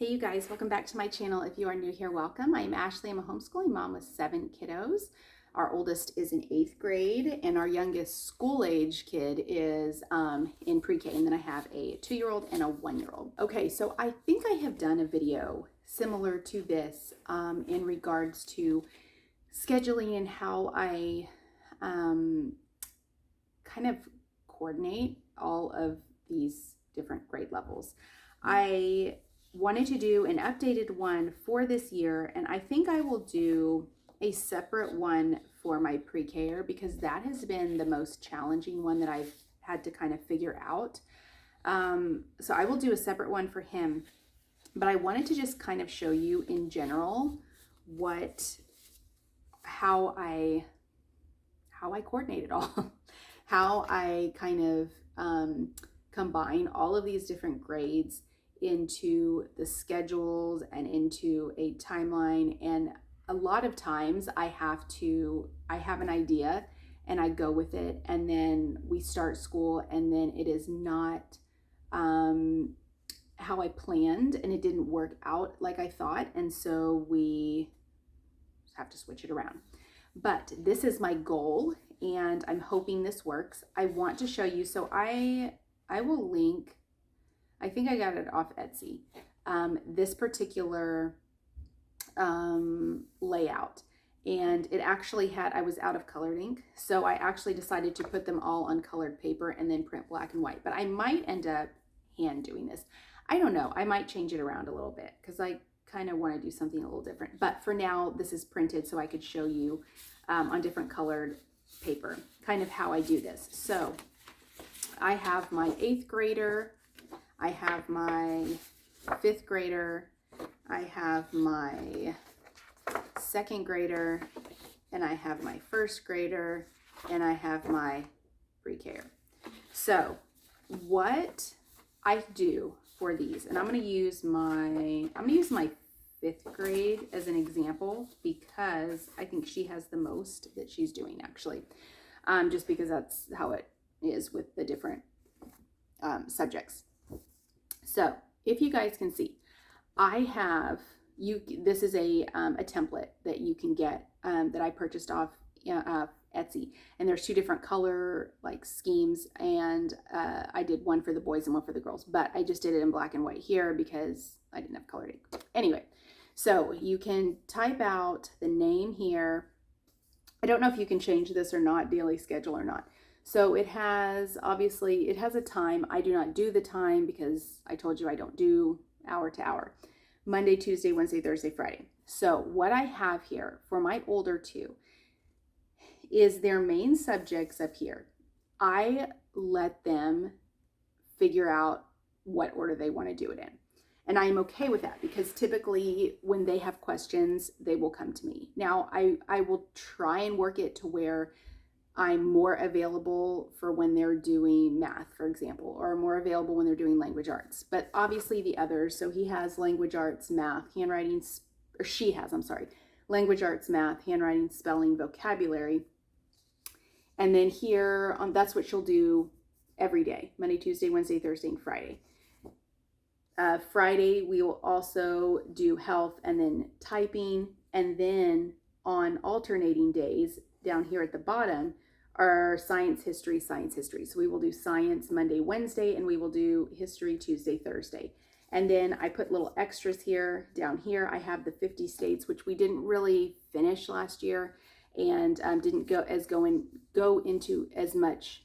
Hey you guys, welcome back to my channel. If you are new here, welcome. I'm Ashley. I'm a homeschooling mom with 7 kiddos. Our oldest is in 8th grade and our youngest school age kid is in pre-K, and then I have a 2-year-old and a 1-year-old. Okay, so I think I have done a video similar to this in regards to scheduling and how I kind of coordinate all of these different grade levels. I wanted to do an updated one for this year, and I think I will do a separate one for my pre-K-er because that has been the most challenging one that I've had to kind of figure out. So I will do a separate one for him, but I wanted to just kind of show you in general how I coordinate it all, how I kind of combine all of these different grades into the schedules and into a timeline. And a lot of times I have an idea and I go with it, and then we start school and then it is not how I planned and it didn't work out like I thought, and so we have to switch it around. But this is my goal and I'm hoping this works. I want to show you, so I will link, I think I got it off Etsy, this particular layout. And it actually had, I was out of colored ink, so I actually decided to put them all on colored paper and then print black and white. But I might end up hand doing this. I don't know. I might change it around a little bit because I kind of want to do something a little different. But for now, this is printed so I could show you on different colored paper kind of how I do this. So I have my 8th grader, I have my 5th grader, I have my 2nd grader, and I have my 1st grader, and I have my pre-K-er. So what I do for these, and I'm going to use my 5th grade as an example because I think she has the most that she's doing actually, just because that's how it is with the different subjects. So if you guys can see, I have this is a template that you can get that I purchased off Etsy, and there's 2 different color schemes, and I did one for the boys and one for the girls, but I just did it in black and white here because I didn't have colored ink. Anyway, so you can type out the name here. I don't know if you can change this or not, daily schedule or not. So it has, obviously, it has a time. I do not do the time because I told you I don't do hour to hour. Monday, Tuesday, Wednesday, Thursday, Friday. So what I have here for my older 2 is their main subjects up here. I let them figure out what order they want to do it in. And I'm okay with that because typically when they have questions, they will come to me. Now, I will try and work it to where I'm more available for when they're doing math, for example, or more available when they're doing language arts. But obviously the others, so he has language arts, math, handwriting, or she has, I'm sorry, language arts, math, handwriting, spelling, vocabulary. And then here, that's what she'll do every day, Monday, Tuesday, Wednesday, Thursday, and Friday. Friday, we will also do health and then typing. And then on alternating days, down here at the bottom, are science, history, science, history. So we will do science Monday, Wednesday, and we will do history Tuesday, Thursday. And then I put little extras here. Down here, I have the 50 states, which we didn't really finish last year and didn't go into as much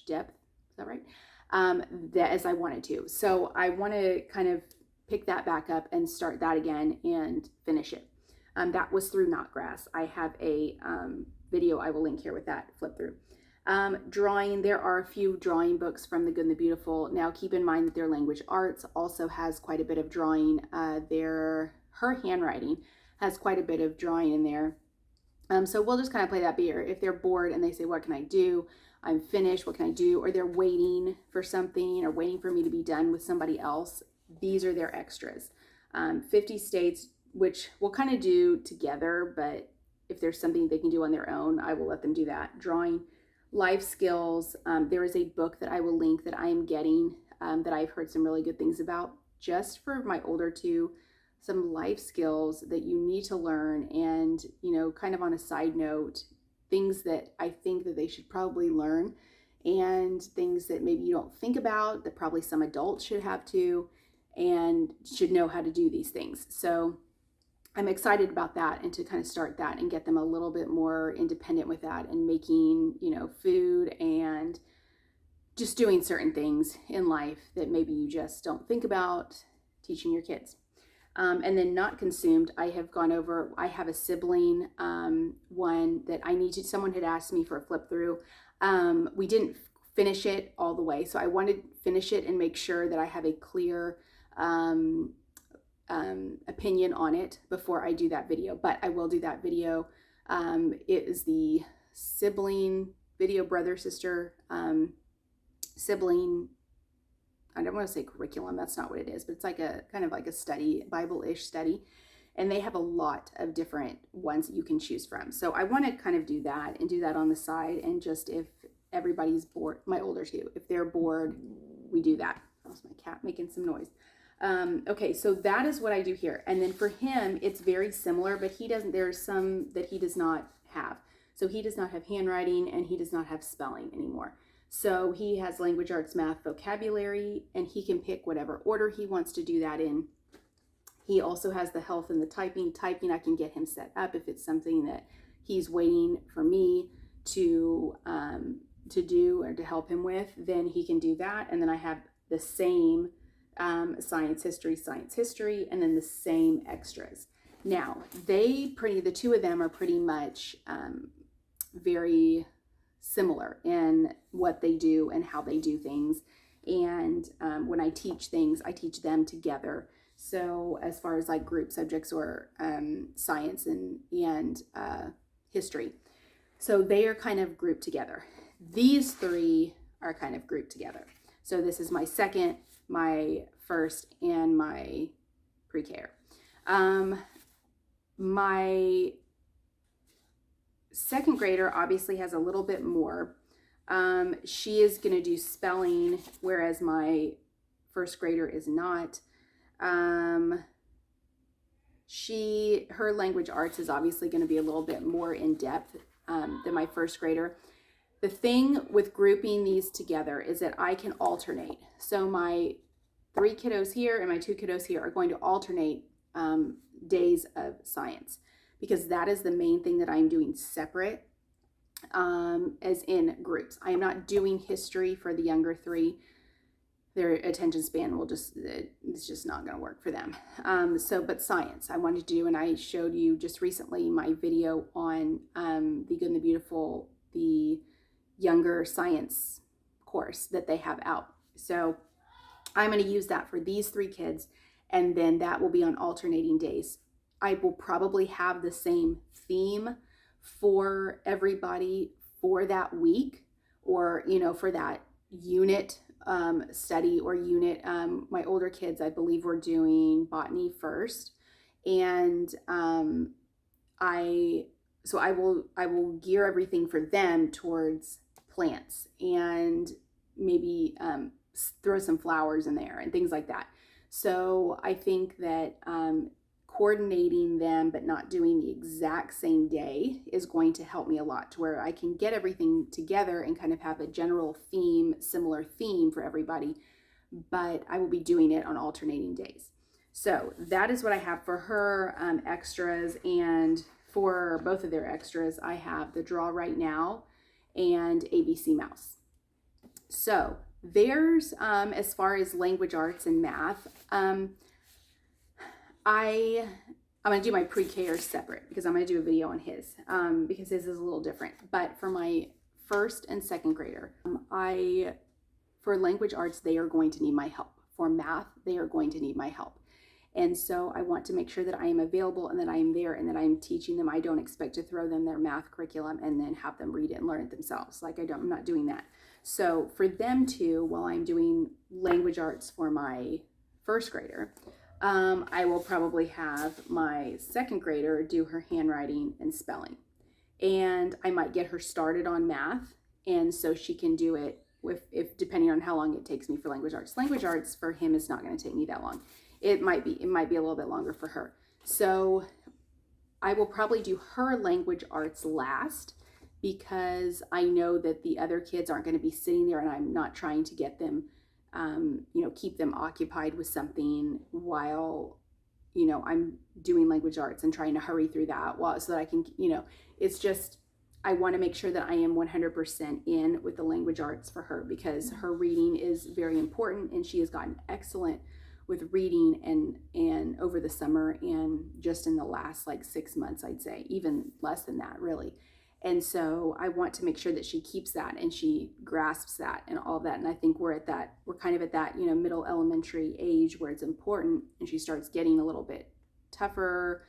depth. Is that right? As I wanted to. So I want to kind of pick that back up and start that again and finish it. That was through Knotgrass. I have a video I will link here with that flip through. Drawing, there are a few drawing books from The Good and the Beautiful. Now keep in mind that their language arts also has quite a bit of drawing. Her handwriting has quite a bit of drawing in there. So we'll just kind of play that beer. If they're bored and they say, what can I do? I'm finished, what can I do? Or they're waiting for something or waiting for me to be done with somebody else. These are their extras. 50 states, which we'll kind of do together, but if there's something they can do on their own, I will let them do that. Drawing, life skills. There is a book that I will link that I am getting that I've heard some really good things about, just for my older two, some life skills that you need to learn. And, you know, kind of on a side note, things that I think that they should probably learn, and things that maybe you don't think about that probably some adults should have to, and should know how to do these things. So I'm excited about that, and to kind of start that and get them a little bit more independent with that, and making, you know, food and just doing certain things in life that maybe you just don't think about teaching your kids. And then not consumed, I have gone over, I have a sibling one that I need to, someone had asked me for a flip through. We didn't finish it all the way, so I wanted to finish it and make sure that I have a clear opinion on it before I do that video. But I will do that video. It is the sibling video, brother, sister, sibling, I don't want to say curriculum, that's not what it is, but it's like a kind of like a study, Bible-ish study. And they have a lot of different ones that you can choose from. So I want to kind of do that, and do that on the side. And just if everybody's bored, my older two, if they're bored, we do that. That was my cat making some noise. Okay, so that is what I do here. And then for him, it's very similar, but he doesn't, there's some that he does not have. So he does not have handwriting, and he does not have spelling anymore. So he has language arts, math, vocabulary, and he can pick whatever order he wants to do that in. He also has the health and the typing. Typing, I can get him set up if it's something that he's waiting for me to do or to help him with, then he can do that. And then I have the same science history, and then the same extras. Now, the two of them are pretty much very similar in what they do and how they do things. And when I teach things, I teach them together. So as far as like group subjects or science and history, so they are kind of grouped together. These three are kind of grouped together. So this is my second, my first, and my pre-care. My second grader obviously has a little bit more. She is going to do spelling, whereas my first grader is not. Her language arts is obviously going to be a little bit more in depth than my first grader. The thing with grouping these together is that I can alternate. So my 3 kiddos here and my 2 kiddos here are going to alternate days of science, because that is the main thing that I'm doing separate, as in groups. I am not doing history for the younger 3. Their attention span will it's just not going to work for them. But science I wanted to do, and I showed you just recently my video on the Good and the Beautiful, the younger science course that they have out. So I'm going to use that for these 3 kids, and then that will be on alternating days. I will probably have the same theme for everybody for that week, or, you know, for that unit study or unit. My older kids, I believe, were doing botany first, and I will gear everything for them towards plants, and maybe throw some flowers in there and things like that. So I think that coordinating them but not doing the exact same day is going to help me a lot, to where I can get everything together and kind of have a general theme, similar theme for everybody, but I will be doing it on alternating days. So that is what I have for her extras. And for both of their extras, I have the Draw Right Now and ABC Mouse. So there's, as far as language arts and math, I'm going to do my pre-K separate, because I'm going to do a video on his, because his is a little different. But for my first and second grader, for language arts, they are going to need my help. For math, they are going to need my help. And so I want to make sure that I am available, and that I am there, and that I'm teaching them. I don't expect to throw them their math curriculum and then have them read it and learn it themselves. I'm not doing that. So for them to, while I'm doing language arts for my first grader, I will probably have my second grader do her handwriting and spelling. And I might get her started on math, and so she can do it if depending on how long it takes me for language arts. Language arts for him is not going to take me that long. It might be a little bit longer for her. So I will probably do her language arts last, because I know that the other kids aren't going to be sitting there, and I'm not trying to get them, keep them occupied with something while, I'm doing language arts and trying to hurry through that so that I can, it's just, I want to make sure that I am 100% in with the language arts for her, because her reading is very important, and she has gotten excellent with reading and over the summer, and just in the last like 6 months, I'd say, even less than that really. And so I want to make sure that she keeps that and she grasps that and all of that. And I think we're kind of at that, middle elementary age where it's important, and she starts getting a little bit tougher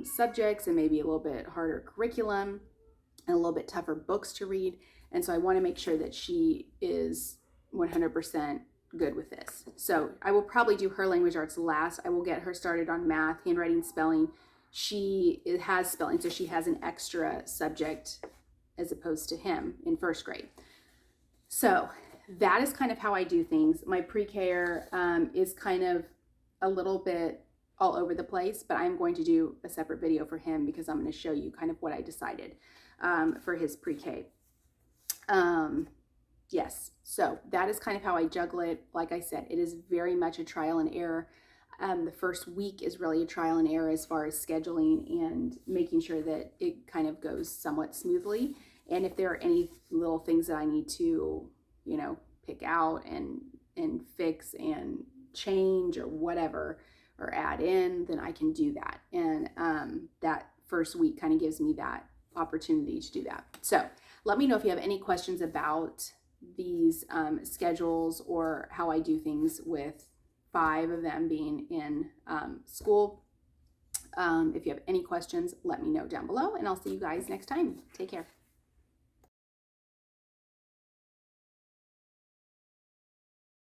subjects and maybe a little bit harder curriculum and a little bit tougher books to read. And so I want to make sure that she is 100% good with this. So I will probably do her language arts last. I will get her started on math, handwriting, spelling. She has spelling, so she has an extra subject as opposed to him in first grade. So that is kind of how I do things. My pre-care is kind of a little bit all over the place, but I'm going to do a separate video for him, because I'm going to show you kind of what I decided for his pre-K. Yes, so that is kind of how I juggle it. Like I said, it is very much a trial and error. The first week is really a trial and error as far as scheduling and making sure that it kind of goes somewhat smoothly. And if there are any little things that I need to, pick out and fix and change or whatever, or add in, then I can do that. And that first week kind of gives me that opportunity to do that. So let me know if you have any questions about these schedules, or how I do things with 5 of them being in school. If you have any questions, let me know down below, and I'll see you guys next time. Take care.